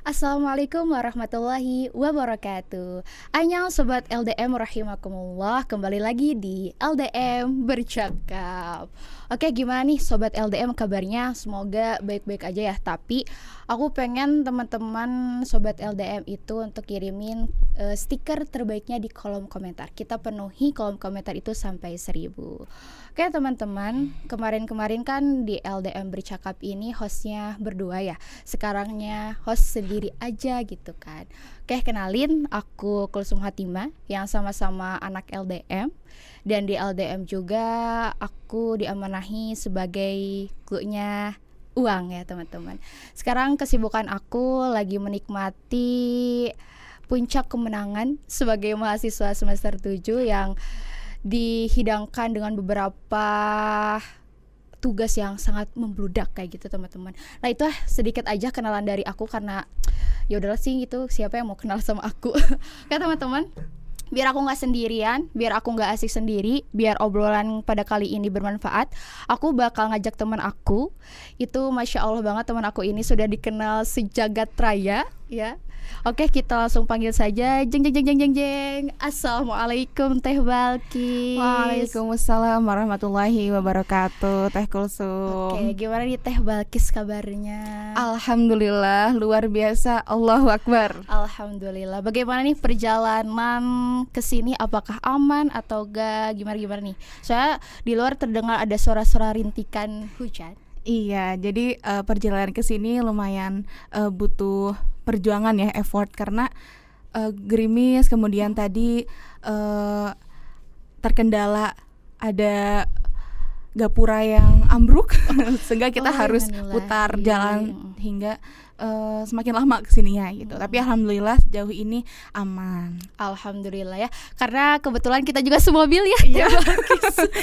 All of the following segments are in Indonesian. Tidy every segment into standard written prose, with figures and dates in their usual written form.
Assalamualaikum warahmatullahi wabarakatuh. Annyeong sobat LDM rahimakumullah. Kembali lagi di LDM bercakap. Oke, gimana nih sobat LDM kabarnya? Semoga baik-baik aja ya. Tapi aku pengen teman-teman sobat LDM itu untuk kirimin stiker terbaiknya di kolom komentar. Kita penuhi kolom komentar itu sampai 1000. Oke teman-teman, kemarin-kemarin kan di LDM bercakap ini hostnya berdua ya. Sekarangnya host sendiri aja gitu kan. Oke, kenalin, aku Kulsum Hatima yang sama-sama anak LDM. Dan di LDM juga aku diamanahi sebagai krunya uang ya teman-teman. Sekarang kesibukan aku lagi menikmati puncak kemenangan sebagai mahasiswa semester 7 yang dihidangkan dengan beberapa tugas yang sangat membludak kayak gitu teman-teman. Nah itu sedikit aja kenalan dari aku karena ya udahlah sih gitu, siapa yang mau kenal sama aku. Oke teman-teman, biar aku nggak sendirian, biar aku nggak asik sendiri, biar obrolan pada kali ini bermanfaat, aku bakal ngajak teman aku. Itu masya Allah banget, teman aku ini sudah dikenal sejagat raya ya. Oke, kita langsung panggil saja. Jeng jeng jeng jeng jeng jeng. Assalamualaikum Teh Balkis. Waalaikumsalam warahmatullahi wabarakatuh, Teh Kulsum. Oke, gimana nih Teh Balkis kabarnya? Alhamdulillah, luar biasa. Allahu Akbar. Alhamdulillah. Bagaimana nih perjalanan ke sini? Apakah aman atau enggak? Gimana nih? Soalnya di luar terdengar ada suara-suara rintikan hujan. Iya, jadi perjalanan ke sini lumayan butuh perjuangan ya, effort karena gerimis, kemudian tadi terkendala ada gapura yang ambruk sehingga kita harus putar jalan hingga semakin lama kesininya gitu. Tapi alhamdulillah sejauh ini aman. Alhamdulillah ya, karena kebetulan kita juga semobil ya. Iya.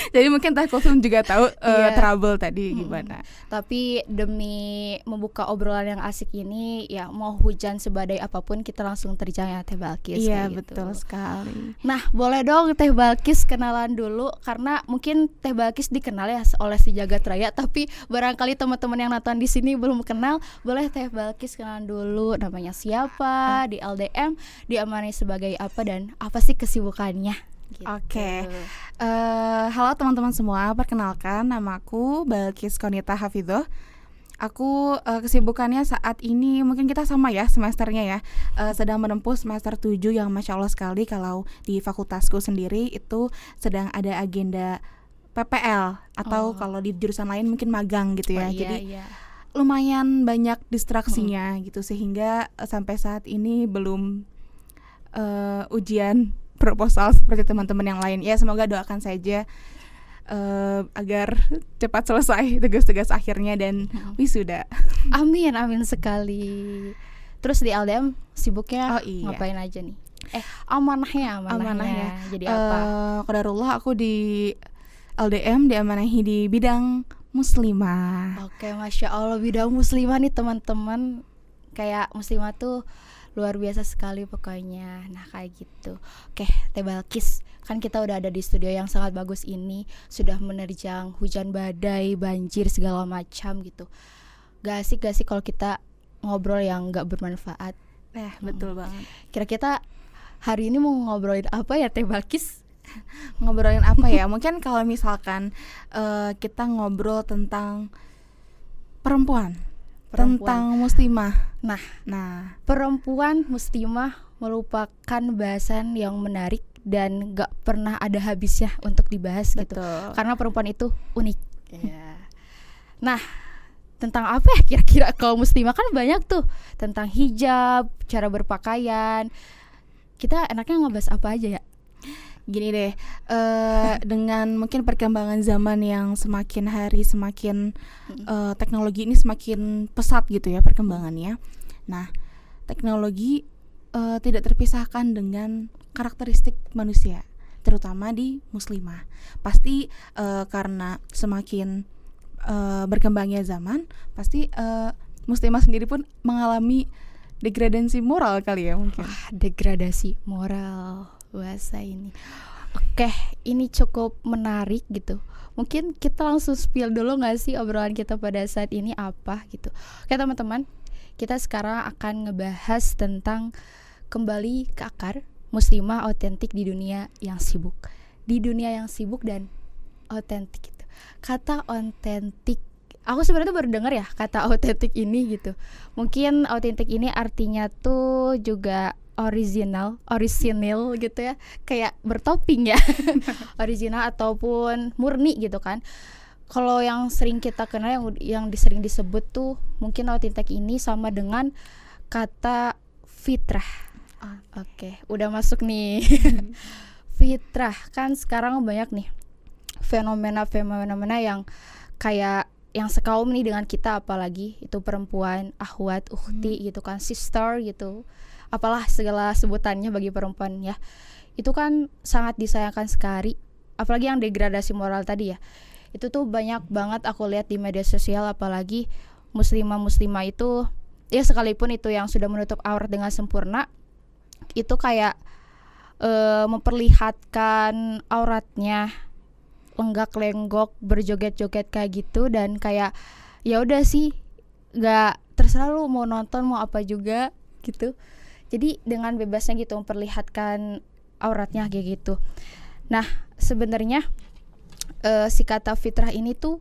Jadi mungkin Teh Kulsum juga tahu trouble tadi gimana. Tapi demi membuka obrolan yang asik ini ya, mau hujan sebadai apapun kita langsung terjang ya Teh Balkis. Iya gitu. Betul sekali. Nah boleh dong Teh Balkis kenalan dulu, karena mungkin Teh Balkis dikenal ya oleh si jagat raya, tapi barangkali teman-teman yang nonton di sini belum kenal. Boleh Teh Balkis kenalan dulu, namanya siapa, di LDM diamani sebagai apa, dan apa sih kesibukannya gitu. Oke. Halo teman-teman semua, perkenalkan namaku Balkis Konita Hafidhoh. Aku kesibukannya saat ini mungkin kita sama ya semesternya ya, sedang menempuh semester 7 yang masya Allah sekali. Kalau di fakultasku sendiri itu sedang ada agenda PPL atau kalau di jurusan lain mungkin magang gitu ya. Jadi lumayan banyak distraksinya gitu, sehingga sampai saat ini belum ujian proposal seperti teman-teman yang lain. Ya semoga doakan saja agar cepat selesai tugas-tugas akhirnya dan wisuda. Amin, amin sekali. Terus di LDM sibuknya ngapain aja nih? Amanahnya jadi apa? Qadarullah aku di LDM diamanahi di bidang muslimah. Oke, masya Allah, bidang muslimah nih teman-teman. Kayak muslimah tuh luar biasa sekali pokoknya. Nah kayak gitu. Oke Teh Balkis, kan kita udah ada di studio yang sangat bagus ini, sudah menerjang hujan badai, banjir segala macam gitu. Gak asik kalau kita ngobrol yang gak bermanfaat. Betul banget. Kira-kira hari ini mau ngobrolin apa ya Teh Balkis? Ngobrolin apa ya? Mungkin kalau misalkan kita ngobrol tentang perempuan, tentang muslimah. Nah, perempuan muslimah merupakan bahasan yang menarik dan gak pernah ada habisnya untuk dibahas. Betul. Gitu. Karena perempuan itu unik. Nah, tentang apa ya kira-kira kalau muslimah kan banyak tuh, tentang hijab, cara berpakaian. Kita enaknya ngebahas apa aja ya? Gini deh, dengan mungkin perkembangan zaman yang semakin hari semakin teknologi ini semakin pesat gitu ya perkembangannya. Nah, teknologi tidak terpisahkan dengan karakteristik manusia, terutama di muslimah. Pasti karena semakin berkembangnya zaman, pasti muslimah sendiri pun mengalami degradasi moral kali ya mungkin. Degradasi moral bahasa ini. Oke, ini cukup menarik gitu. Mungkin kita langsung spill dulu gak sih obrolan kita pada saat ini apa gitu. Oke teman-teman, Kita sekarang akan ngebahas tentang kembali ke akar, muslimah otentik di dunia yang sibuk. Di dunia yang sibuk dan otentik itu. Kata otentik, aku sebenarnya baru dengar ya kata otentik ini gitu. Mungkin otentik ini artinya tuh juga original gitu ya, kayak bertoping ya. Original ataupun murni gitu kan. Kalau yang sering kita kenal yang sering disebut tuh mungkin otentik ini sama dengan kata fitrah. Oke, udah masuk nih. Fitrah kan sekarang banyak nih fenomena yang kayak yang sekaum nih dengan kita, apalagi itu perempuan, akhwat, ukhti gitu kan, sister gitu, apalah segala sebutannya bagi perempuan ya. Itu kan sangat disayangkan sekali, apalagi yang degradasi moral tadi ya. Itu tuh banyak banget aku lihat di media sosial, apalagi muslimah itu ya, sekalipun itu yang sudah menutup aurat dengan sempurna, itu kayak memperlihatkan auratnya lenggak-lenggok, berjoget-joget kayak gitu, dan kayak ya udah sih, nggak, terserah lu mau nonton mau apa juga gitu. Jadi dengan bebasnya gitu memperlihatkan auratnya kayak gitu. Nah sebenarnya si kata fitrah ini tuh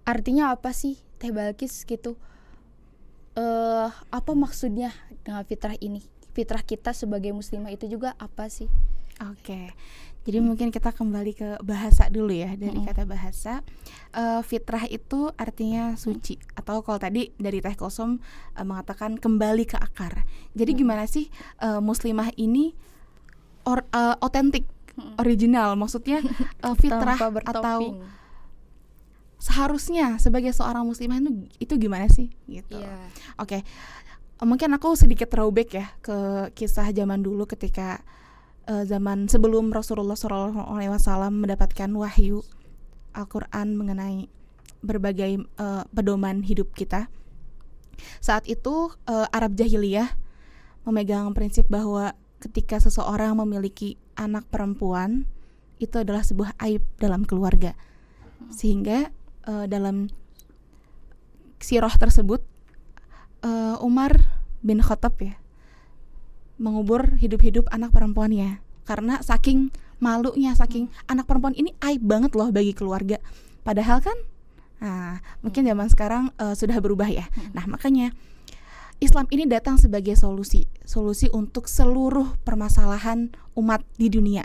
artinya apa sih Teh Balkis gitu? Apa maksudnya dengan fitrah ini? Fitrah kita sebagai muslimah itu juga apa sih? Oke, jadi mungkin kita kembali ke bahasa dulu ya. Dari kata bahasa, fitrah itu artinya suci, atau kalau tadi dari Teh Kulsum mengatakan kembali ke akar. Jadi gimana sih muslimah ini otentik, original, maksudnya fitrah atau seharusnya sebagai seorang muslimah itu gimana sih gitu. Oke, mungkin aku sedikit throwback ya ke kisah zaman dulu ketika zaman sebelum Rasulullah SAW mendapatkan wahyu Al-Quran mengenai berbagai pedoman hidup kita. Saat itu Arab jahiliyah memegang prinsip bahwa ketika seseorang memiliki anak perempuan, itu adalah sebuah aib dalam keluarga. Sehingga dalam sirah tersebut Umar bin Khattab ya mengubur hidup-hidup anak perempuannya, karena saking malunya, saking anak perempuan ini aib banget loh bagi keluarga. Padahal kan mungkin zaman sekarang sudah berubah ya. Nah makanya Islam ini datang sebagai solusi untuk seluruh permasalahan umat di dunia.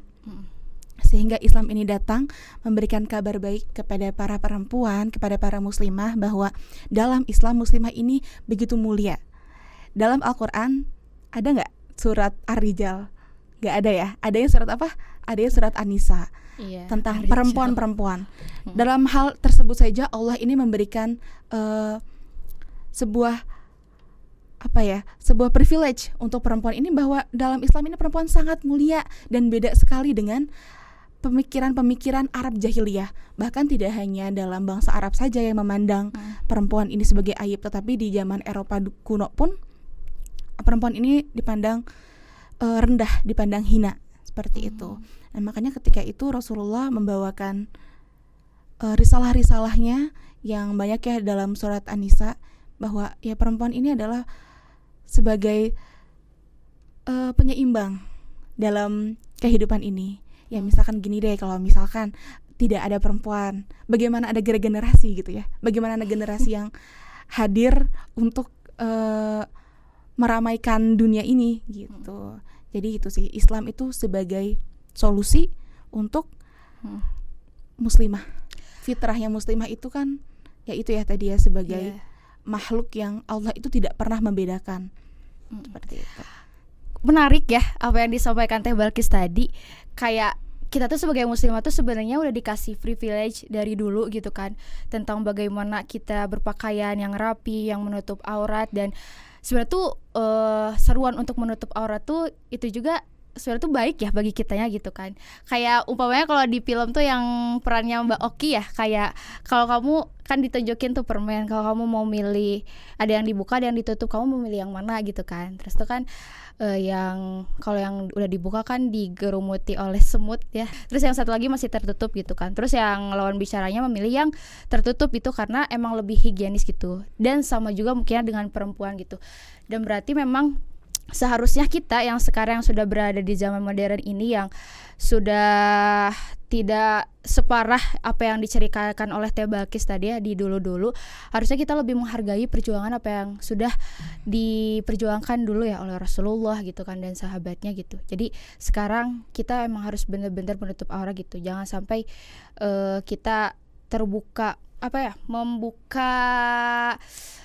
Sehingga Islam ini datang memberikan kabar baik kepada para perempuan, kepada para muslimah, bahwa dalam Islam muslimah ini begitu mulia. Dalam Al-Quran ada nggak surat Ar-Rijal? Nggak ada ya. Adanya surat apa? Adanya surat An-Nisa, tentang Ar-Rijal, perempuan-perempuan. Dalam hal tersebut saja Allah ini memberikan sebuah privilege untuk perempuan ini, bahwa dalam Islam ini perempuan sangat mulia dan beda sekali dengan pemikiran-pemikiran Arab jahiliyah. Bahkan tidak hanya dalam bangsa Arab saja yang memandang perempuan ini sebagai aib, tetapi di zaman Eropa kuno pun perempuan ini dipandang rendah, dipandang hina, seperti itu. Nah makanya ketika itu Rasulullah membawakan risalah-risalahnya yang banyak ya dalam surat An-Nisa, bahwa ya perempuan ini adalah sebagai penyeimbang dalam kehidupan ini. Ya misalkan gini deh, kalau misalkan tidak ada perempuan, bagaimana ada generasi gitu ya, bagaimana ada generasi yang hadir untuk meramaikan dunia ini gitu. Jadi itu sih, Islam itu sebagai solusi untuk muslimah. Fitrahnya muslimah itu kan ya itu ya tadi ya, sebagai makhluk yang Allah itu tidak pernah membedakan. Seperti itu. Menarik ya apa yang disampaikan Teh Balkis tadi. Kayak kita tuh sebagai muslimah tuh sebenarnya udah dikasih privilege dari dulu gitu kan, tentang bagaimana kita berpakaian yang rapi, yang menutup aurat. Dan sebenarnya tuh seruan untuk menutup aurat tuh itu juga sebenarnya tuh baik ya bagi kitanya gitu kan. Kayak umpamanya kalau di film tuh yang perannya Mbak Oki ya, kayak kalau kamu kan ditunjukin tuh permen, kalau kamu mau milih ada yang dibuka ada yang ditutup, kamu mau milih yang mana gitu kan. Terus tuh kan yang kalau yang udah dibuka kan digerumuti oleh semut ya. Terus yang satu lagi masih tertutup gitu kan. Terus yang lawan bicaranya memilih yang tertutup itu karena emang lebih higienis gitu. Dan sama juga mungkin dengan perempuan gitu. Dan berarti memang seharusnya kita yang sekarang yang sudah berada di zaman modern ini yang sudah tidak separah apa yang diceritakan oleh Teh Balkis tadi ya di dulu-dulu, harusnya kita lebih menghargai perjuangan apa yang sudah diperjuangkan dulu ya oleh Rasulullah gitu kan dan sahabatnya gitu. Jadi sekarang kita emang harus benar-benar menutup aurat gitu. Jangan sampai kita terbuka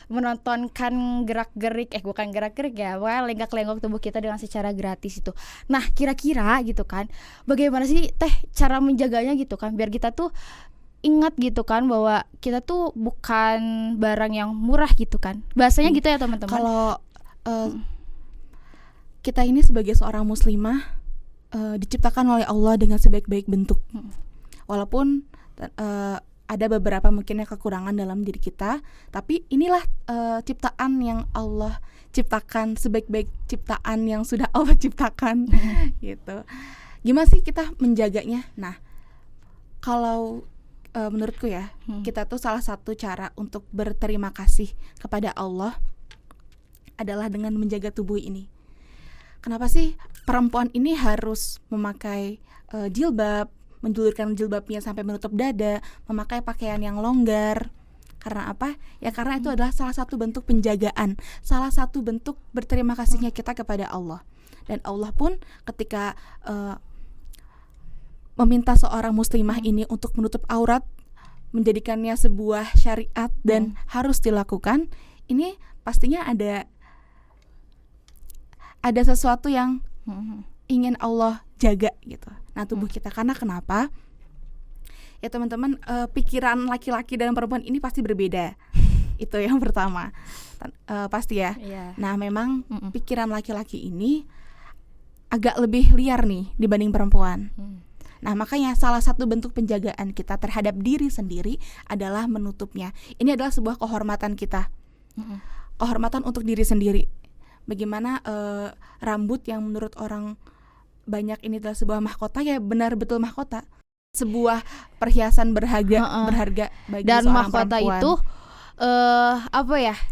menontonkan gerak-gerik bukan gerak-gerik ya, lenggak-lenggok tubuh kita dengan secara gratis itu. Nah, kira-kira gitu kan, bagaimana sih Teh cara menjaganya gitu kan, biar kita tuh ingat gitu kan bahwa kita tuh bukan barang yang murah gitu kan. Bahasanya gitu ya teman-teman. Kalau kita ini sebagai seorang muslimah diciptakan oleh Allah dengan sebaik-baik bentuk. Walaupun ada beberapa mungkinnya kekurangan dalam diri kita, tapi inilah ciptaan yang Allah ciptakan, sebaik-baik ciptaan yang sudah Allah ciptakan gitu. Gimana sih kita menjaganya? Nah, kalau menurutku ya, kita tuh salah satu cara untuk berterima kasih kepada Allah adalah dengan menjaga tubuh ini. Kenapa sih perempuan ini harus memakai jilbab, menjulurkan jilbabnya sampai menutup dada, memakai pakaian yang longgar? Karena apa? Ya karena itu adalah salah satu bentuk penjagaan, salah satu bentuk berterima kasihnya kita kepada Allah. Dan Allah pun ketika meminta seorang muslimah ini untuk menutup aurat, menjadikannya sebuah syariat dan harus dilakukan, ini pastinya ada sesuatu yang ingin Allah jaga gitu. Nah, tubuh kita, karena kenapa? Ya teman-teman, pikiran laki-laki dan perempuan ini pasti berbeda. Itu yang pertama. Pasti ya. Nah, memang pikiran laki-laki ini agak lebih liar nih dibanding perempuan. Nah, makanya salah satu bentuk penjagaan kita terhadap diri sendiri adalah menutupnya. Ini adalah sebuah kehormatan kita. Kehormatan untuk diri sendiri. Bagaimana rambut yang menurut orang banyak ini adalah sebuah mahkota, ya benar betul mahkota, sebuah perhiasan berharga bagi dan seorang mahkota perempuan. itu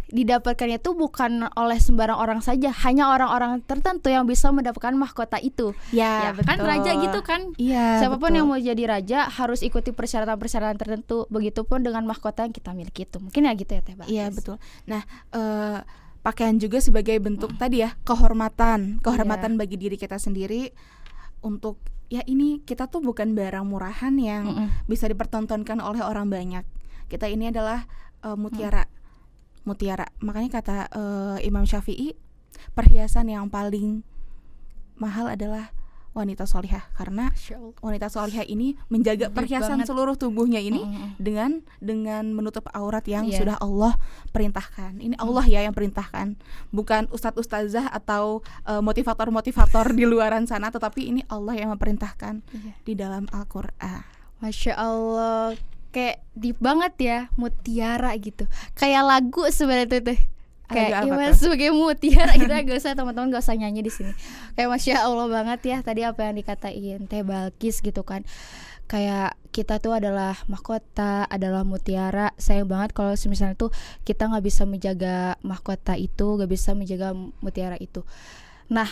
didapatkannya tuh bukan oleh sembarang orang saja, hanya orang-orang tertentu yang bisa mendapatkan mahkota itu. Ya betul. Kan raja gitu kan. Iya, Siapapun betul. yang mau jadi raja harus ikuti persyaratan-persyaratan tertentu. Begitupun dengan mahkota yang kita miliki itu. Mungkin ya gitu ya Teh Balkis. Iya betul. Nah, pakaian juga sebagai bentuk tadi ya kehormatan bagi diri kita sendiri. Untuk ya ini kita tuh bukan barang murahan yang bisa dipertontonkan oleh orang banyak. Kita ini adalah mutiara. Makanya kata Imam Syafi'i, perhiasan yang paling mahal adalah wanita solihah, karena wanita solihah ini menjaga perhiasan seluruh tubuhnya ini dengan menutup aurat yang sudah Allah perintahkan. Ini Allah ya yang perintahkan, bukan ustadz-ustazah atau motivator-motivator di luaran sana, tetapi ini Allah yang memerintahkan di dalam Al-Qur'an. Masya Allah, kayak deep banget ya, mutiara gitu. Kayak lagu sebenarnya tuh. Kayak Iwan sebagai mutiara gitu. Gak usah teman-teman, gak usah nyanyi di sini. Kayak Masya Allah banget ya tadi apa yang dikatain Teh Balkis gitu kan. Kayak kita tuh adalah mahkota, adalah mutiara. Sayang banget kalau misalnya tuh kita gak bisa menjaga mahkota itu, gak bisa menjaga mutiara itu. Nah,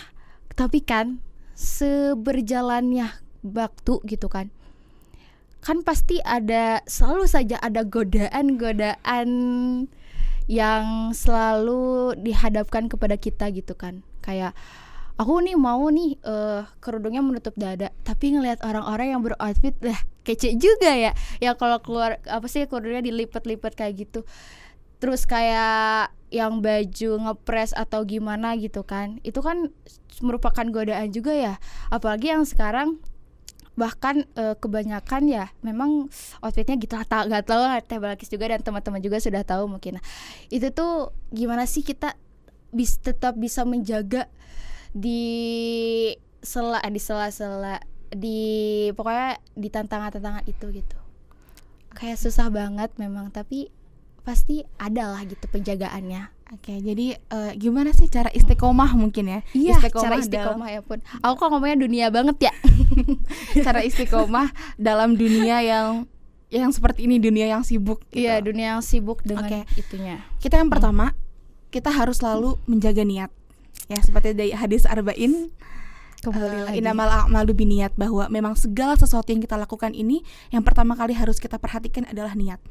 tapi kan seberjalannya waktu gitu kan pasti selalu saja ada godaan yang selalu dihadapkan kepada kita gitu kan. Kayak aku nih mau nih kerudungnya menutup dada, tapi ngelihat orang-orang yang beroutfit kece juga ya. Ya kalau keluar kerudungnya dilipat-lipat kayak gitu. Terus kayak yang baju ngepres atau gimana gitu kan. Itu kan merupakan godaan juga ya. Apalagi yang sekarang bahkan kebanyakan ya memang outfitnya gitu, gak tahu Teh Balkis juga dan teman-teman juga sudah tahu mungkin. Itu tuh gimana sih kita tetap bisa menjaga di di sela-sela di pokoknya di tantangan-tantangan itu gitu. Kayak susah banget memang, tapi pasti ada lah gitu penjagaannya. Oke, jadi gimana sih cara istiqomah mungkin ya? Iya, cara dalam- istiqomah ya pun. Aku kok ngomongnya dunia banget ya. cara istiqomah dalam dunia yang seperti ini, dunia yang sibuk gitu. Iya, dunia yang sibuk dengan Oke. itunya. Kita yang pertama, kita harus selalu menjaga niat. Ya, seperti dari hadis arba'in, Kembali lagi. innamal a'malu binniyat, bahwa memang segala sesuatu yang kita lakukan ini yang pertama kali harus kita perhatikan adalah niat.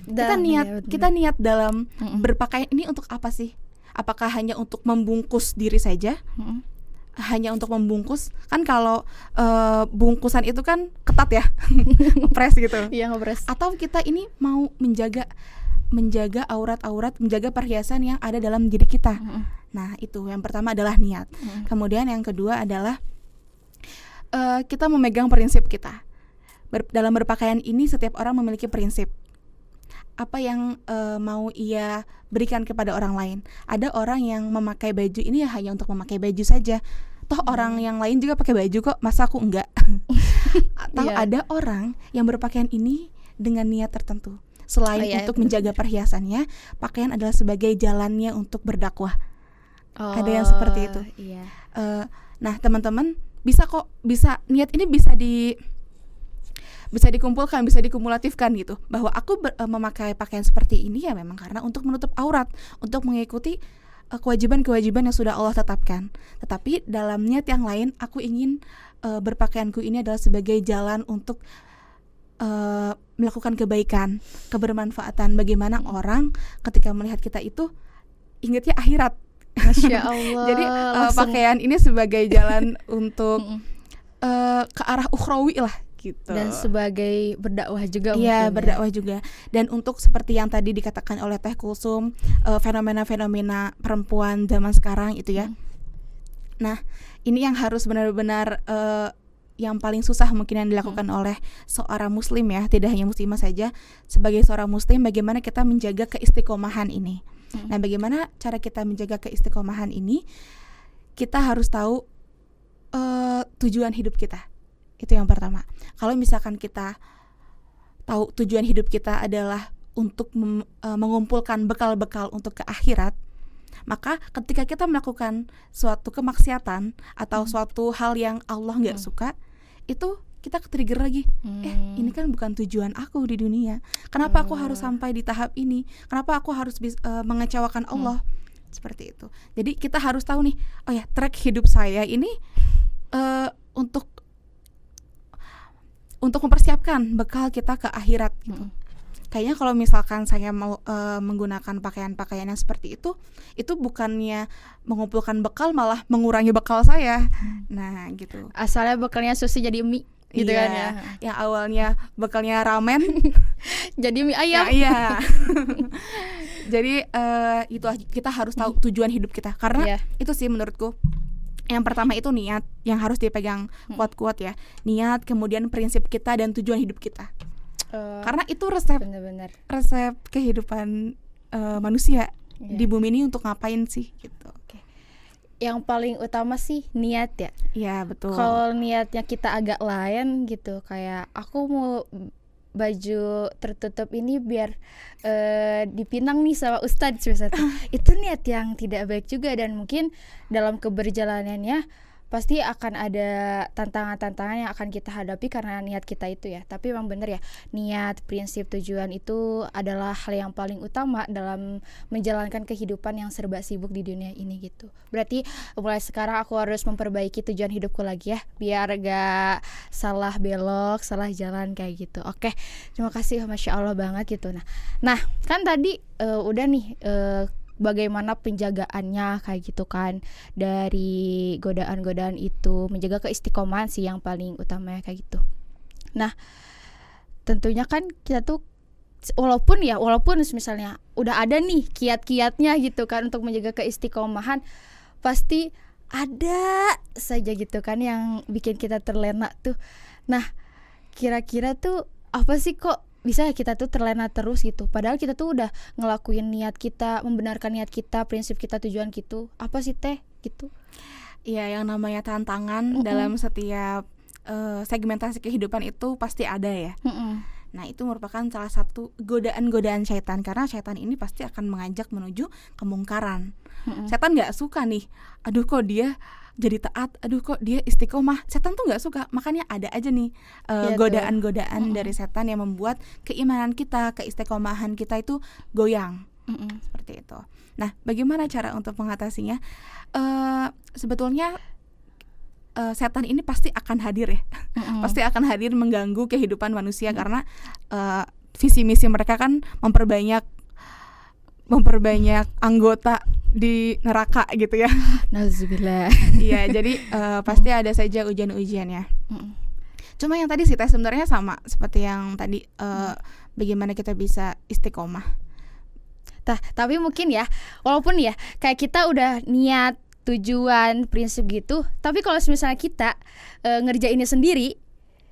Dan, Kita niat dalam Mm-mm. berpakaian ini untuk apa sih? Apakah hanya untuk membungkus diri saja? Mm-mm. Hanya untuk membungkus? Kan kalau bungkusan itu kan ketat ya. Ngepres gitu. Iya, ngobres. Atau kita ini mau menjaga aurat-aurat, menjaga perhiasan yang ada dalam diri kita. Mm-mm. Nah, itu yang pertama adalah niat. Mm-mm. Kemudian yang kedua adalah kita memegang prinsip kita. Dalam berpakaian ini setiap orang memiliki prinsip. Apa yang mau ia berikan kepada orang lain. Ada orang yang memakai baju ini ya hanya untuk memakai baju saja. Toh orang yang lain juga pakai baju kok, masa aku enggak? Atau Iya. ada orang yang berpakaian ini dengan niat tertentu. Selain Oh, iya, untuk betul. menjaga perhiasannya, pakaian adalah sebagai jalannya untuk berdakwah. Oh, Ada yang seperti itu. Iya. Nah, teman-teman bisa niat ini bisa dikumpulkan, bisa dikumulatifkan gitu. Bahwa aku memakai pakaian seperti ini ya memang karena untuk menutup aurat, untuk mengikuti kewajiban-kewajiban yang sudah Allah tetapkan. Tetapi dalam niat yang lain, aku ingin berpakaianku ini adalah sebagai jalan untuk melakukan kebaikan, kebermanfaatan. Bagaimana orang ketika melihat kita itu ingatnya akhirat. Masya Allah. Jadi langsung- pakaian ini sebagai jalan untuk Mm-mm. ke arah ukhrawi lah gitu. dan sebagai berdakwah juga Iya, mungkin berdakwah juga. Dan untuk seperti yang tadi dikatakan oleh Teh Kulsum, fenomena-fenomena perempuan zaman sekarang itu ya. Nah, ini yang harus benar-benar yang paling susah mungkin yang dilakukan oleh seorang muslim ya, tidak hanya muslimah saja. Sebagai seorang muslim, bagaimana kita menjaga keistiqomahan ini? Nah, bagaimana cara kita menjaga keistiqomahan ini? Kita harus tahu tujuan hidup kita. Itu yang pertama. Kalau misalkan kita tahu tujuan hidup kita adalah untuk mengumpulkan bekal-bekal untuk ke akhirat, maka ketika kita melakukan suatu kemaksiatan atau suatu hal yang Allah nggak suka, itu kita ke-trigger lagi. Ini kan bukan tujuan aku di dunia. Kenapa aku harus sampai di tahap ini? Kenapa aku harus mengecewakan Allah? Seperti itu. Jadi kita harus tahu nih, oh ya, track hidup saya ini untuk mempersiapkan bekal kita ke akhirat gitu. Kayaknya kalau misalkan saya mau menggunakan pakaian-pakaian yang seperti itu bukannya mengumpulkan bekal, malah mengurangi bekal saya. Nah, gitu. asalnya bekalnya susi jadi mie gitu Iya, kan ya. yang awalnya bekalnya ramen Jadi mie ayam. ya, iya. Jadi itu kita harus tahu tujuan hidup kita, karena Iya. itu sih menurutku. Yang pertama itu niat yang harus dipegang kuat-kuat ya. Niat, kemudian prinsip kita dan tujuan hidup kita. Karena itu Bener-bener. resep kehidupan manusia Iya. di bumi ini untuk ngapain sih gitu. Yang paling utama sih niat ya. Iya, betul. Kalau niatnya kita agak lain gitu, kayak aku mau baju tertutup ini biar dipinang nih sama ustadz misalnya. Itu niat yang tidak baik juga, dan mungkin dalam keberjalanannya pasti akan ada tantangan-tantangan yang akan kita hadapi karena niat kita itu ya. Tapi memang bener ya, niat, prinsip, tujuan itu adalah hal yang paling utama dalam menjalankan kehidupan yang serba sibuk di dunia ini gitu. Berarti mulai sekarang aku harus memperbaiki tujuan hidupku lagi ya, biar gak salah belok, salah jalan kayak gitu. Oke, terima kasih, Masya Allah banget gitu. Nah kan tadi udah nih bagaimana penjagaannya kayak gitu kan, dari godaan-godaan itu, menjaga keistiqomahan sih yang paling utamanya kayak gitu. Nah tentunya kan kita tuh walaupun misalnya udah ada nih kiat-kiatnya gitu kan untuk menjaga keistiqomahan, pasti ada saja gitu kan yang bikin kita terlena tuh. Nah kira-kira tuh apa sih kok bisa kita tuh terlena terus gitu, padahal kita tuh udah ngelakuin niat kita, membenarkan niat kita, prinsip kita, tujuan gitu. Apa sih Teh gitu? Iya, yang namanya tantangan dalam setiap segmentasi kehidupan itu pasti ada ya. Nah, itu merupakan salah satu godaan-godaan syaitan, karena syaitan ini pasti akan mengajak menuju kemungkaran. Setan nggak suka nih, aduh kok dia jadi taat, aduh kok dia istiqomah. Setan tuh nggak suka, makanya ada aja nih godaan-godaan dari setan yang membuat keimanan kita, keistiqomahan kita itu goyang. Seperti itu. Nah, bagaimana cara untuk mengatasinya? Sebetulnya setan ini pasti akan hadir ya. Pasti akan hadir mengganggu kehidupan manusia karena visi misi mereka kan memperbanyak anggota di neraka gitu ya. Nauzubillah. Iya, jadi pasti ada saja ujian-ujian ya. Cuma yang tadi sih sebenarnya sama seperti yang tadi, bagaimana kita bisa istiqomah. Tapi mungkin ya, walaupun ya kayak kita udah niat, tujuan, prinsip gitu, tapi kalau misalnya kita ngerjainnya sendiri,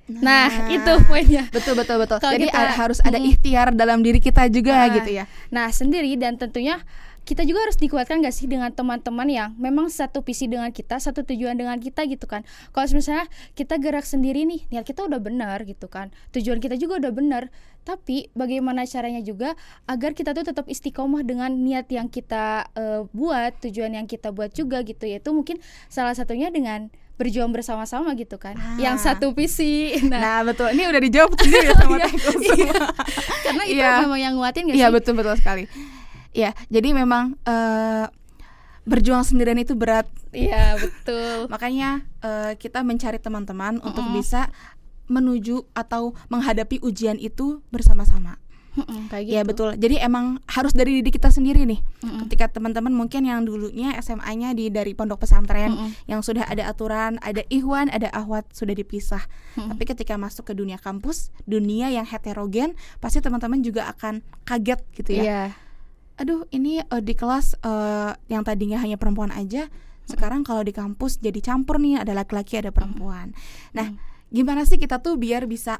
nah itu poinnya. Betul. Kalau Jadi kita, harus ada ikhtiar dalam diri kita juga gitu ya. Nah, sendiri, dan tentunya kita juga harus dikuatkan gak sih dengan teman-teman yang memang satu visi dengan kita, satu tujuan dengan kita gitu kan. Kalau misalnya kita gerak sendiri nih, niat kita udah benar gitu kan, tujuan kita juga udah benar, tapi bagaimana caranya juga agar kita tuh tetap istiqomah dengan niat yang kita buat, tujuan yang kita buat juga gitu, yaitu mungkin salah satunya dengan berjuang bersama-sama gitu kan, yang satu visi. Nah betul, ini udah dijawab sendiri ya sama Teh Kusum. Karena itu memang yang nguatin gak sih? Iya, betul sekali. Ya, jadi memang berjuang sendirian itu berat. Iya, betul. Makanya kita mencari teman-teman untuk bisa menuju atau menghadapi ujian itu bersama-sama. Kayak gitu. Ya betul. Jadi emang harus dari diri kita sendiri nih. Ketika teman-teman mungkin yang dulunya SMA-nya dari pondok pesantren, yang sudah ada aturan, ada ikhwan, ada akhwat, sudah dipisah. Tapi ketika masuk ke dunia kampus, dunia yang heterogen, pasti teman-teman juga akan kaget gitu ya. Iya. Aduh, ini di kelas yang tadinya hanya perempuan aja, sekarang kalau di kampus jadi campur nih, ada laki-laki, ada perempuan. Nah, gimana sih kita tuh biar bisa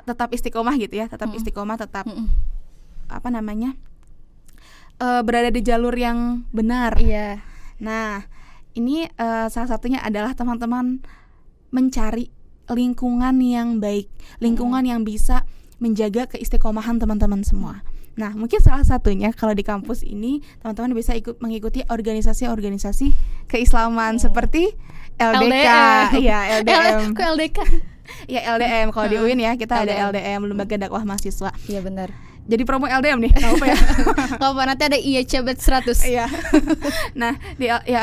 tetap istiqomah gitu ya, tetap istiqomah, tetap berada di jalur yang benar. Iya. Nah, ini salah satunya adalah teman-teman mencari lingkungan yang baik, lingkungan yang bisa menjaga keistiqomahan teman-teman semua. Nah, mungkin salah satunya kalau di kampus ini teman-teman bisa mengikuti organisasi-organisasi keislaman seperti LDK. Iya, LDM. Kok LDK? Ya, LDM. Kalau di UIN ya kita ada LDM, Lembaga Dakwah Mahasiswa. Iya, benar. Jadi promo LDM nih, enggak apa ya. Enggak apa, nanti ada IECBET 100. Iya. Nah,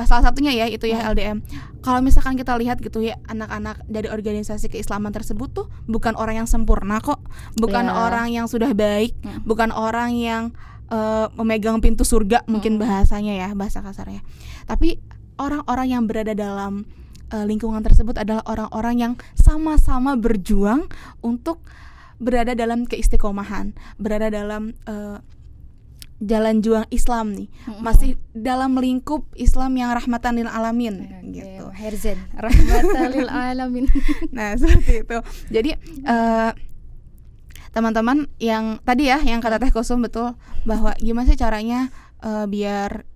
salah satunya ya itu ya LDM. Kalau misalkan kita lihat gitu ya, anak-anak dari organisasi keislaman tersebut tuh bukan orang yang sempurna kok, bukan orang yang sudah baik, bukan orang yang memegang pintu surga mungkin bahasanya ya, bahasa kasarnya. Tapi orang-orang yang berada dalam lingkungan tersebut adalah orang-orang yang sama-sama berjuang untuk berada dalam keistiqomahan, berada dalam jalan juang Islam nih, masih dalam lingkup Islam yang rahmatan lil alamin gitu. Herzen, rahmatan lil alamin. Nah, seperti itu. Jadi teman-teman yang tadi ya, yang kata Teh Kusum betul, bahwa gimana sih caranya biar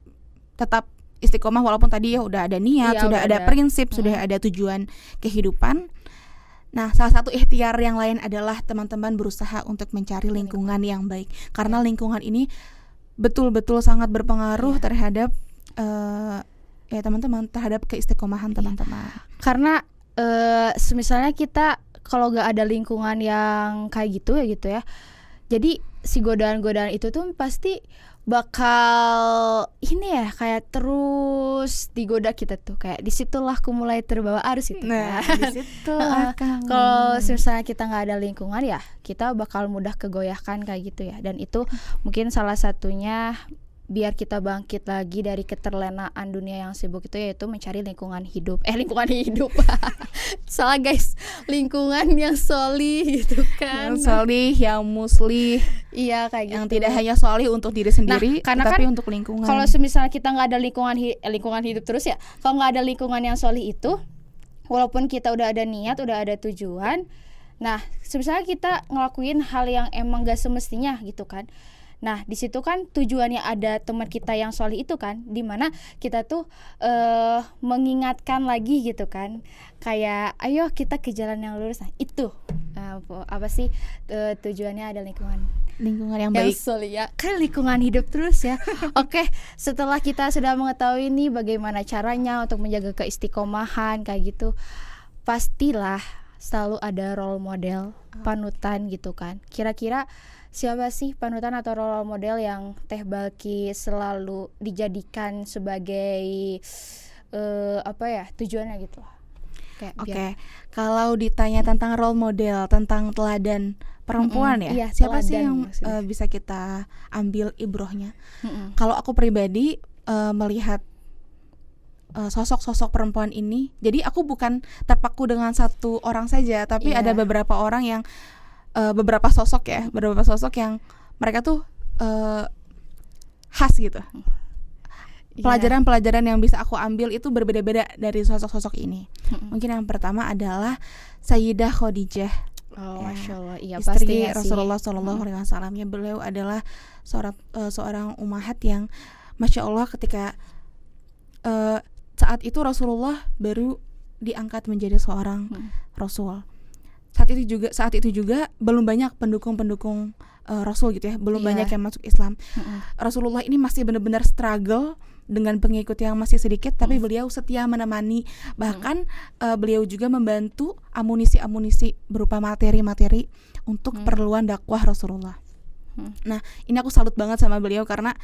tetap istiqomah walaupun tadi ya udah ada niat, sudah ada prinsip, sudah ada tujuan kehidupan. Nah, salah satu ikhtiar yang lain adalah teman-teman berusaha untuk mencari lingkungan yang baik, karena lingkungan ini betul-betul sangat berpengaruh terhadap ya teman-teman, terhadap keistiqomahan teman-teman. Karena misalnya kita kalau nggak ada lingkungan yang kayak gitu ya, jadi si godaan-godaan itu tuh pasti bakal ini ya, kayak terus digoda kita tuh, kayak disitulah aku mulai terbawa arus itu. Nah, disitulah kalau misalnya kita nggak ada lingkungan ya, kita bakal mudah kegoyahkan kayak gitu ya. Dan itu mungkin salah satunya biar kita bangkit lagi dari keterlenaan dunia yang sibuk itu, yaitu mencari lingkungan hidup. Salah guys, lingkungan yang solih gitu kan. Yang solih, yang muslih. Iya, kayak gitu. Yang tidak hanya solih untuk diri sendiri, tapi kan untuk lingkungan. Kalau misalnya kita nggak ada lingkungan hidup terus ya, kalau nggak ada lingkungan yang solih itu, walaupun kita udah ada niat, udah ada tujuan, nah misalnya kita ngelakuin hal yang emang gak semestinya gitu kan, Nah, di situ kan tujuannya ada teman kita yang solih itu kan, dimana kita tuh mengingatkan lagi gitu kan, kayak ayo kita ke jalan yang lurus. Nah, itu apa sih tujuannya ada lingkungan Lingkungan yang yang baik. solih ya, kan lingkungan hidup terus ya. Oke, setelah kita sudah mengetahui nih bagaimana caranya untuk menjaga keistiqomahan kayak gitu, pastilah selalu ada role model, panutan gitu kan. Kira-kira siapa sih panutan atau role model yang Teh Balki selalu dijadikan sebagai tujuannya gitu lah. Kayak Oke, kalau ditanya tentang role model, tentang teladan perempuan ya, iya, siapa sih teladan yang maksudnya. bisa kita ambil ibrohnya? Mm-mm. Kalau aku pribadi melihat sosok-sosok perempuan ini, jadi aku bukan terpaku dengan satu orang saja, tapi Iya. ada beberapa orang yang beberapa sosok yang mereka tuh khas gitu. Iya. Pelajaran-pelajaran yang bisa aku ambil itu berbeda-beda dari sosok-sosok ini. Mm-mm. Mungkin yang pertama adalah Sayyidah Khadijah, Oh, ya, Masya Allah, iya istri pastinya sih. Rasulullah Shallallahu Alaihi Wasallam. Beliau adalah seorang ummahat yang Masya Allah ketika saat itu Rasulullah baru diangkat menjadi seorang Rasul. Saat itu juga belum banyak pendukung Rasul gitu ya, belum Iya. banyak yang masuk Islam. Mm-mm. Rasulullah ini masih benar-benar struggle dengan pengikut yang masih sedikit, tapi beliau setia menemani, bahkan beliau juga membantu amunisi berupa materi-materi untuk keperluan dakwah Rasulullah. Nah, ini aku salut banget sama beliau karena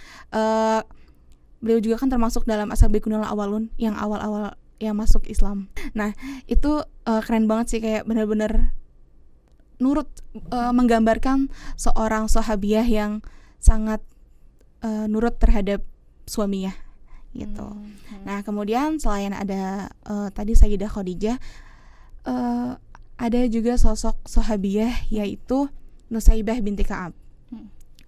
beliau juga kan termasuk dalam as-sabiqunal awalun, yang awal-awal yang masuk Islam. Nah, itu keren banget sih, kayak benar-benar nurut menggambarkan seorang sahabiah yang sangat nurut terhadap suaminya gitu. Nah, kemudian selain ada tadi Sayyidah Khadijah, ada juga sosok sahabiah yaitu Nusaibah binti Ka'ab,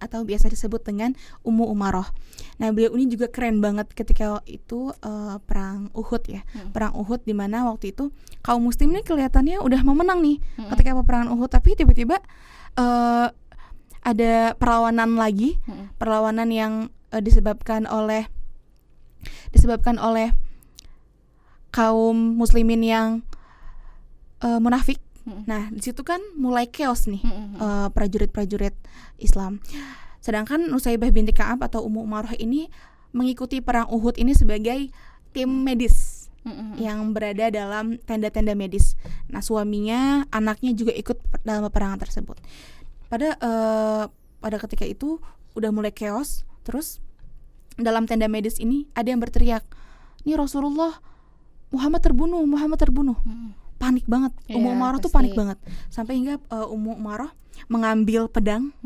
atau biasa disebut dengan Ummu Umaroh. Nah, beliau ini juga keren banget ketika itu perang Uhud ya. Perang Uhud di mana waktu itu kaum muslim ini kelihatannya udah mau menang nih ketika peperangan Uhud, tapi tiba-tiba ada perlawanan lagi, perlawanan yang disebabkan oleh kaum muslimin yang munafik. Nah, di situ kan mulai chaos nih prajurit-prajurit Islam. Sedangkan Nusaibah binti Ka'ab atau Ummu Umaroh ini mengikuti perang Uhud ini sebagai tim medis yang berada dalam tenda-tenda medis. Nah, suaminya, anaknya juga ikut dalam peperangan tersebut. Pada ketika itu udah mulai chaos, terus dalam tenda medis ini ada yang berteriak, "Nih Rasulullah, Muhammad terbunuh." Panik banget. Iya, Ummu Umaroh tuh panik banget. Sampai hingga Ummu Umaroh mengambil pedang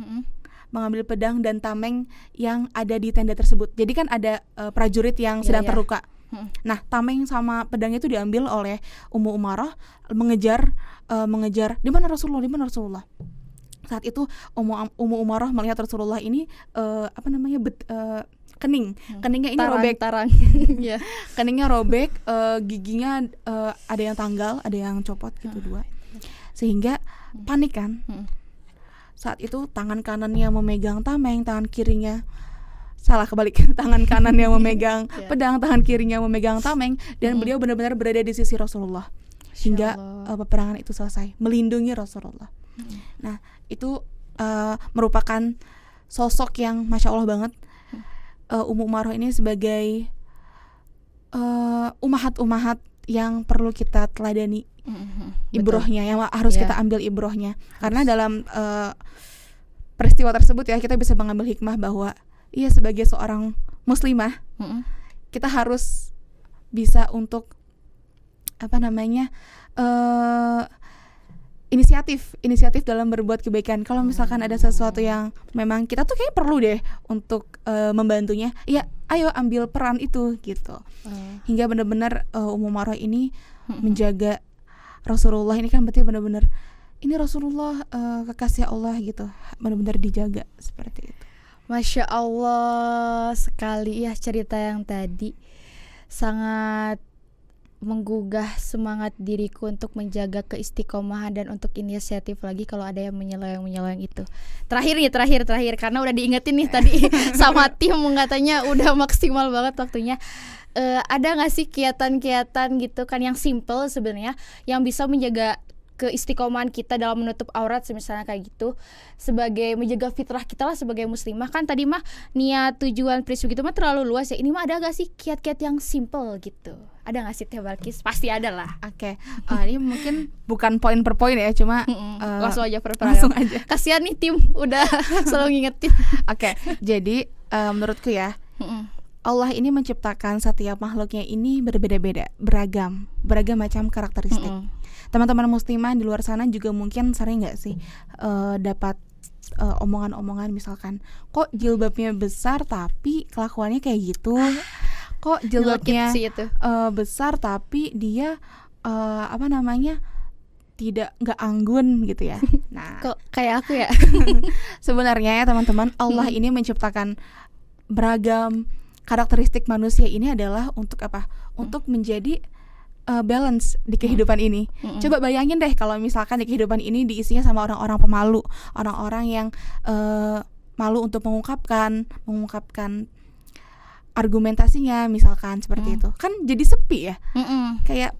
dan tameng yang ada di tenda tersebut. Jadi kan ada prajurit yang sedang terluka. Nah, tameng sama pedangnya itu diambil oleh Ummu Umaroh, mengejar di mana Rasulullah. Saat itu Ummu Umaroh melihat Rasulullah ini keningnya ini robek. Iya. Keningnya robek, giginya ada yang tanggal, ada yang copot gitu dua. Sehingga panik kan. Saat itu tangan kanannya memegang tameng, tangan kirinya tangan kanan yang memegang pedang, tangan kirinya memegang tameng, dan beliau benar-benar berada di sisi Rasulullah hingga peperangan itu selesai, melindungi Rasulullah. Nah, itu merupakan sosok yang Masya Allah banget. Ummu Umaroh ini sebagai umahat yang perlu kita teladani ibrohnya, yang harus kita ambil ibrohnya. Karena dalam peristiwa tersebut ya, kita bisa mengambil hikmah bahwa sebagai seorang muslimah, kita harus bisa untuk inisiatif dalam berbuat kebaikan. Kalau misalkan ada sesuatu yang memang kita tuh kayak perlu deh untuk membantunya, ya ayo ambil peran itu gitu. Hingga benar-benar Ummu Umaroh ini menjaga Rasulullah. Ini kan berarti benar-benar ini Rasulullah kekasih Allah gitu, benar-benar dijaga seperti itu. Masya Allah sekali ya cerita yang tadi, sangat menggugah semangat diriku untuk menjaga keistiqomahan dan untuk inisiatif lagi kalau ada yang menyeleweng itu. Terakhir karena udah diingetin nih tadi sama tim katanya udah maksimal banget waktunya. Ada nggak sih kegiatan-kegiatan gitu kan yang simple sebenarnya yang bisa menjaga keistiqomahan kita dalam menutup aurat, misalnya kayak gitu, sebagai menjaga fitrah kita lah sebagai muslimah. Kan tadi mah niat, tujuan, prinsip gitu mah terlalu luas ya. Ini mah ada gak sih kiat-kiat yang simple gitu? Ada gak sih Teh Balkis? Pasti ada lah. Oke. Ini mungkin bukan poin per poin ya, cuma langsung aja langsung aja. Kasihan nih tim udah selalu ngingetin. Oke. Jadi menurutku ya, Allah ini menciptakan setiap makhluknya ini berbeda-beda, beragam macam karakteristik. Teman-teman muslimah di luar sana juga mungkin sering nggak sih dapat omongan-omongan misalkan, kok jilbabnya besar tapi kelakuannya kayak gitu, kok jilbabnya besar tapi dia nggak anggun gitu ya. Nah, kok kayak aku ya. Sebenarnya ya teman-teman, Allah ini menciptakan beragam karakteristik manusia ini adalah untuk apa? Untuk menjadi balance di kehidupan ini. Coba bayangin deh kalau misalkan di kehidupan ini diisinya sama orang-orang pemalu, orang-orang yang malu untuk mengungkapkan argumentasinya, misalkan seperti itu. Kan jadi sepi ya. Kayak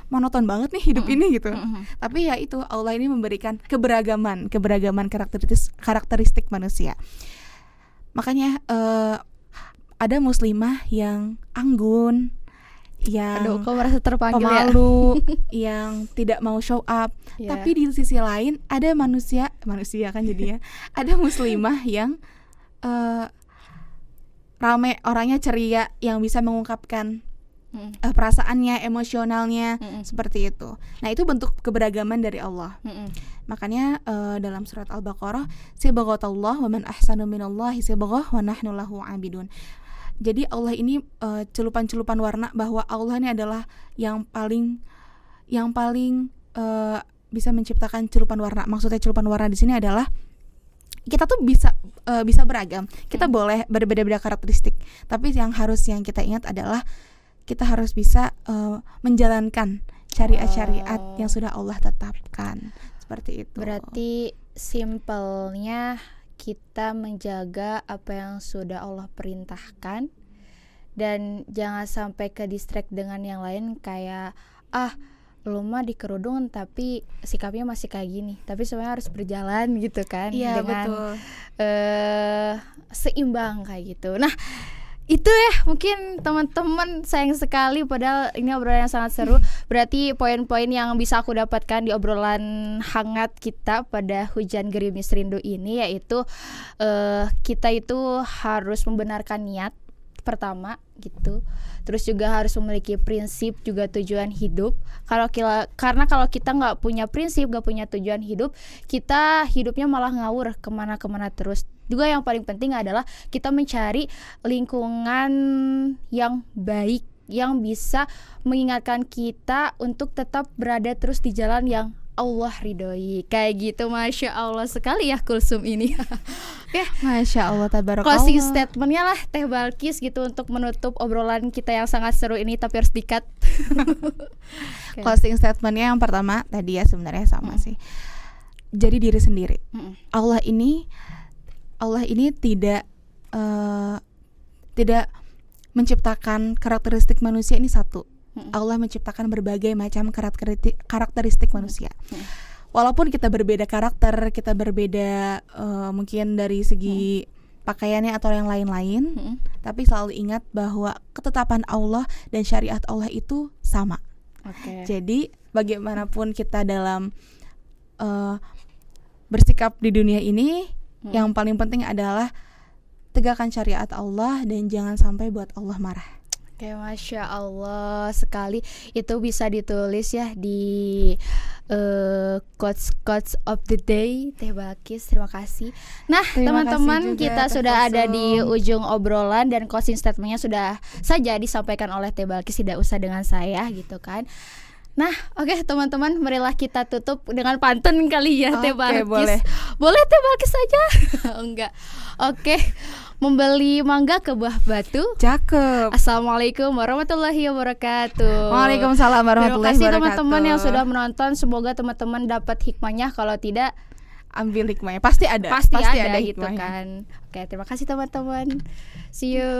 monoton banget nih hidup ini gitu. Tapi ya itu, Allah ini memberikan keberagaman karakteristik manusia. Makanya ada muslimah yang anggun, yang kok merasa terpanggil pemalu, yang tidak mau show up. Tapi di sisi lain ada manusia kan jadinya, ada muslimah yang rame, orangnya ceria, yang bisa mengungkapkan perasaannya, emosionalnya, seperti itu. Nah, itu bentuk keberagaman dari Allah. Makanya dalam surat Al-Baqarah, sibghatallah wa man ahsanu minallahi sibghah wa nahnu lahu 'abidun. Jadi Allah ini celupan-celupan warna, bahwa Allah ini adalah yang paling bisa menciptakan celupan warna. Maksudnya celupan warna di sini adalah kita tuh bisa beragam. Kita boleh berbeda-beda karakteristik. Tapi yang kita ingat adalah kita harus bisa menjalankan syariat-syariat yang sudah Allah tetapkan. Seperti itu. Berarti simpelnya kita menjaga apa yang sudah Allah perintahkan dan jangan sampai ke distract dengan yang lain, kayak lu mah di kerudung tapi sikapnya masih kayak gini, tapi sebenarnya harus berjalan gitu kan, dengan betul. Seimbang kayak gitu. Nah, itu ya mungkin teman-teman, sayang sekali padahal ini obrolan yang sangat seru. Berarti poin-poin yang bisa aku dapatkan di obrolan hangat kita pada Hujan Gerimis Rindu ini yaitu kita itu harus membenarkan niat pertama gitu. Terus juga harus memiliki prinsip, juga tujuan hidup. Karena kalau kita nggak punya prinsip, nggak punya tujuan hidup, kita hidupnya malah ngawur kemana-kemana terus. Juga yang paling penting adalah kita mencari lingkungan yang baik, yang bisa mengingatkan kita untuk tetap berada terus di jalan yang Allah ridhoi. Kayak gitu. Masya Allah sekali ya Kulsum ini. Oke, Masya Allah, tabarakallah. Closing statementnya lah Teh Balkis gitu untuk menutup obrolan kita yang sangat seru ini, tapi harus di-cut. Okay. Closing statementnya yang pertama tadi ya sebenarnya sama sih. Jadi diri sendiri. Allah ini tidak menciptakan karakteristik manusia ini satu. Allah menciptakan berbagai macam karakteristik manusia. Walaupun kita berbeda karakter, kita berbeda mungkin dari segi pakaiannya atau yang lain-lain, tapi selalu ingat bahwa ketetapan Allah dan syariat Allah itu sama. Jadi bagaimanapun kita dalam bersikap di dunia ini, yang paling penting adalah tegakkan syariat Allah dan jangan sampai buat Allah marah. Oke, Masya Allah sekali. Itu bisa ditulis ya di quotes of the day Teh Balkis. Terima kasih. Nah, teman-teman, kita sudah ada di ujung obrolan dan closing statementnya sudah saja disampaikan oleh Teh Balkis, tidak usah dengan saya gitu kan. Nah, oke, teman-teman, marilah kita tutup dengan pantun kali ya Teh Balkis. Boleh Teh Balkis saja? Enggak. Oke. membeli mangga ke Buah Batu. Cakep. Assalamualaikum warahmatullahi wabarakatuh. Waalaikumsalam warahmatullahi Terima kasih wabarakatuh. teman-teman yang sudah menonton. Semoga teman-teman dapat hikmahnya. Kalau tidak, ambil hikmahnya. Pasti ada ada gitu hikmahnya. kan. Oke, terima kasih teman-teman. See you.